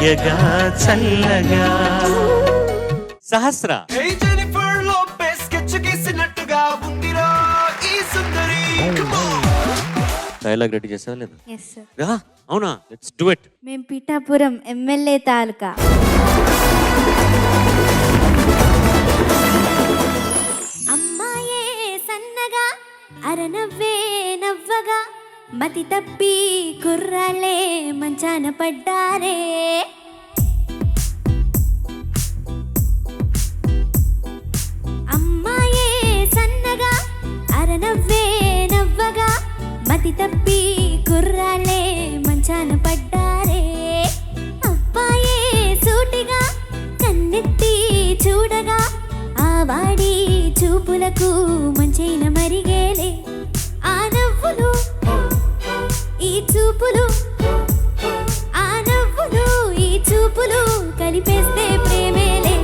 హాయగా చల్లగా. సహస్ర dialogue ready చేసావా లేదా? అవునా, లెట్స్ డు ఇట్. మేము పిఠాపురం ఎమ్మెల్యే తాలూకా. అమ్మాయే సన్నగా అరనవ్వే నవ్వగా మతి తప్పి కుర్రాళ్ళే మంచాన పడ్డారే. అమ్మాయే సన్నగా అరనవ్వే నవ్వగా మతి తప్పి కుర్రాళ్ళే మంచాన పడ్డారే. అబ్బాయే సూటిగా కన్నెత్తి చూడగా ఆ వాడి చూపులకు మంచైన మరిగేలే. ఆ నవ్వులు ఈ చూపులు, ఆ నవ్వులు ఈ చూపులు కలిపేస్తే ప్రేమేలే.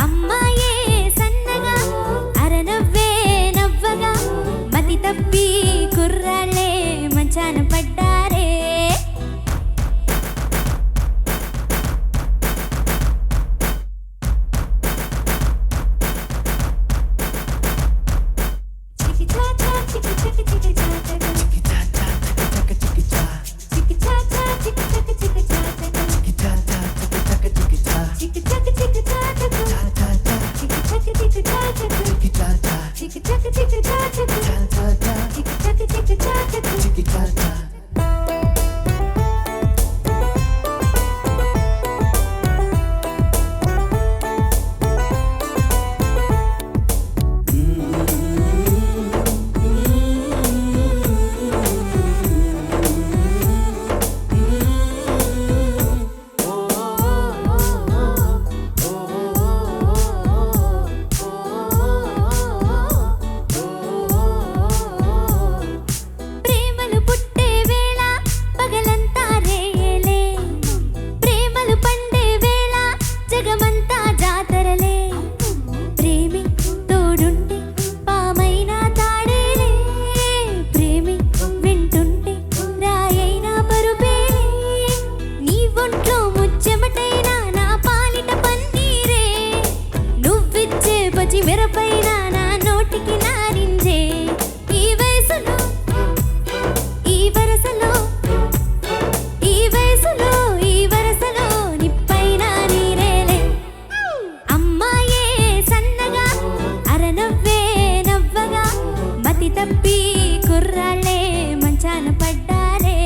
అమ్మాయే సన్నగా అరనవ్వే నవ్వగా మతి తప్పి కుర్రాళ్ళే మంచాన పడ్డారే. మెరపైన నా నోటికి నారింజే. ఈ వయసులో ఈ వరసలో, ఈ వయసులో ఈ వరసలో నిప్పైన నీరేలే. అమ్మాయే సన్నగా అరనవ్వే నవ్వగా మతి తప్పి కుర్రాళ్ళే మంచాన పడ్డారే.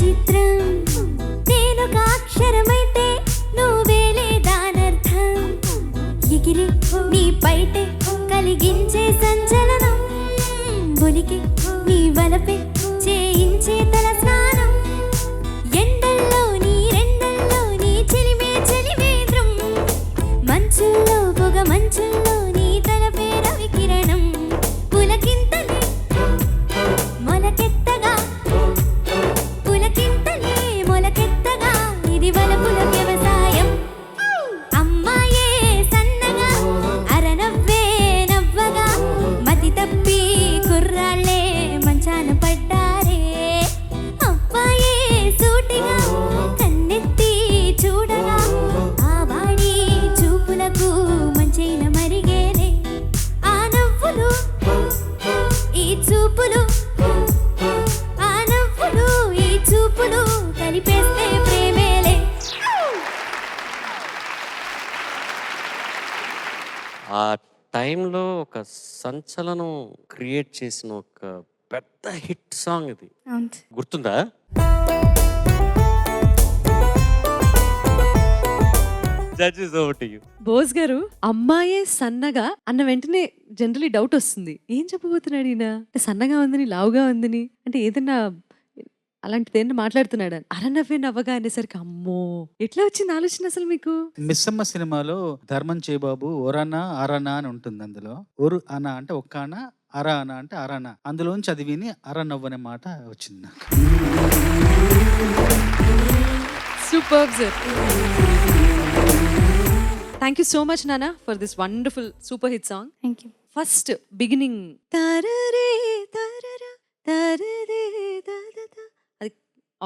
చిత్రం నేనొక అక్షరమైతే నువ్వేలే దానర్థం. ఎగిరి నీ పైటే కలిగించే సంచలనం, బొలికి నీ వలపే చేయించే తల స్నానం. ఎండల్లో నీ రెండల్లో నీ చెలిమే చెలివేద్రం, మంచుల్లో పొగ మంచుల్లో నీ తలపే రవి కిరణం. పులకింతలే మొలకెత్తగా, పులకింతలే మొలకెత్తగా ఇది వలపుల వ్యవసాయం. అమ్మాయే సన్నగా అరనవ్వే నవ్వగా మతి తప్పి కుర్రాళ్ళే మంచాన పడ్డారే. టైంలో ఒక సంచలనం క్రియేట్ చేసిన ఒక పెద్ద హిట్ సాంగ్ ఇది. అవును సార్. గుర్తుందా? Judges over to you. Bose గారు, అమ్మాయే సన్నగా అన్న వెంటనే జనరలీ డౌట్ వస్తుంది. ఏం చెప్పబోతున్నాడు ఈయన? అంటే సన్నగా ఉందని, లావుగా ఉందని, అంటే ఏదన్నా అలాంటిది ఏమన్నా మాట్లాడుతున్నాడు అని. అరనవ్వే నవ్వగా అనేసరికి అమ్మో, ఎట్లా వచ్చింది ఆలోచన అసలు మీకు? మిస్సమ్మ సినిమాలో ధర్మం చేబాబు ఒరనా అరనా అని ఉంటుంది. అందులో ఒరు అన అంటే ఒక్క అన, అర అన అంటే అరన. అందులోంచి అది విని అరనవ్వు అనే మాట వచ్చింది నాకు. Super sir. Thank you so much నానా for this wonderful super hit song. Thank you. First beginning తరరే తరరా తరరే దదద, అది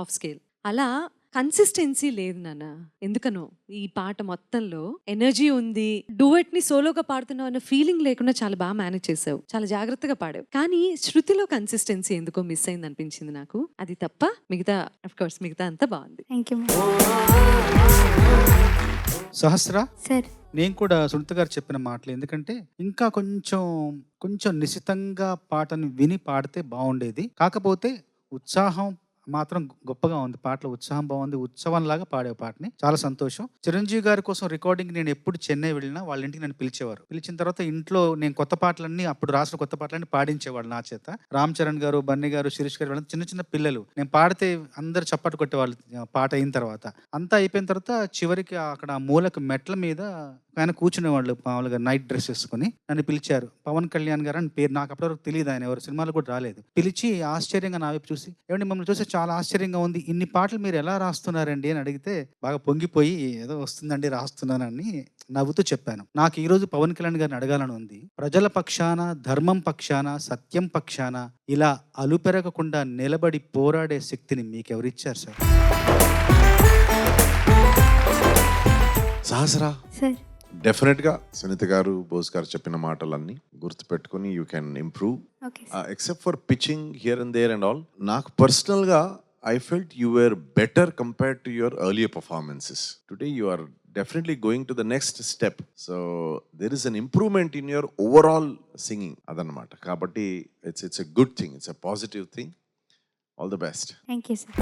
ఆఫ్ స్కేల్. అలా కన్సిస్టెన్సీ లేదు నాన్న, ఎందుకనో ఈ పాట మొత్తంలో ఎనర్జీ ఉంది. డూయట్ ని సోలోగా పాడుతున్నావు అన్న ఫీలింగ్ లేకుండా చాలా బాగా మేనేజ్ చేసావు, చాలా జాగ్రత్తగా పాడావు. కానీ శృతిలో కన్సిస్టెన్సీ ఎందుకో మిస్ అయింది అనిపించింది నాకు. అది తప్ప మిగతా అఫ్ కోర్స్ మిగతా అంతా బాగుంది. Thank you Sahasra, sir. నేను కూడా సునీత గారు చెప్పిన మాటలు, ఎందుకంటే ఇంకా కొంచెం నిశితంగా పాటను విని పాడితే బాగుండేది. కాకపోతే ఉత్సాహం మాత్రం గొప్పగా ఉంది. పాటలో ఉత్సాహం బాగుంది. ఉత్సవంలాగా పాడే పాటని, చాలా సంతోషం. చిరంజీవి గారి కోసం రికార్డింగ్ నేను ఎప్పుడు చెన్నై వెళ్ళినా వాళ్ళ ఇంటికి నన్ను పిలిచేవారు. పిలిచిన తర్వాత ఇంట్లో నేను కొత్త పాటలన్నీ, అప్పుడు రాసిన కొత్త పాటలన్నీ పాడించేవాళ్ళు నా చేత. రామ్ చరణ్ గారు, బన్నీ గారు, శిరీష్ గారు, వాళ్ళంతా చిన్న చిన్న పిల్లలు. నేను పాడితే అందరు చప్పట్లు కొట్టేవాళ్ళు. పాట అయిన తర్వాత అంతా అయిపోయిన తర్వాత చివరికి అక్కడ మూలకు మెట్ల మీద ఆయన కూర్చునేవాళ్ళు మామూలుగా నైట్ డ్రెస్ వేసుకుని. నన్ను పిలిచారు. పవన్ కళ్యాణ్ గారు అని పేరు, నాకు అప్పటివరకు తెలియదు, ఆయన ఎవరు సినిమాలు కూడా రాలేదు. పిలిచి ఆశ్చర్యంగా నా వైపు చూసి, ఏమండి మమ్మల్ని చూసి చాలా ఆశ్చర్యంగా ఉంది, ఇన్ని పాటలు మీరు ఎలా రాస్తున్నారండి అని అడిగితే బాగా పొంగిపోయి ఏదో వస్తుందండి రాస్తున్నానని నవ్వుతూ చెప్పాను. నాకు ఈరోజు పవన్ కళ్యాణ్ గారిని అడగాలని ఉంది. ప్రజల పక్షాన, ధర్మం పక్షాన, సత్యం పక్షాన ఇలా అలుపెరగకుండా నిలబడి పోరాడే శక్తిని మీకెవరిచ్చారు సార్? సహస్రా, సార్. డెఫినెట్గా సునీత గారు, బోస్ గారు చెప్పిన మాటలన్నీ గుర్తుపెట్టుకుని you can improve. Okay. Except for pitching here and there and all, నాకు పర్సనల్గా I felt you were better compared to your earlier performances. Today you are definitely going to the next step. So there is an improvement in your overall singing. Adanamata kabatti it's a good thing, it's a positive thing. All the best. Thank you sir.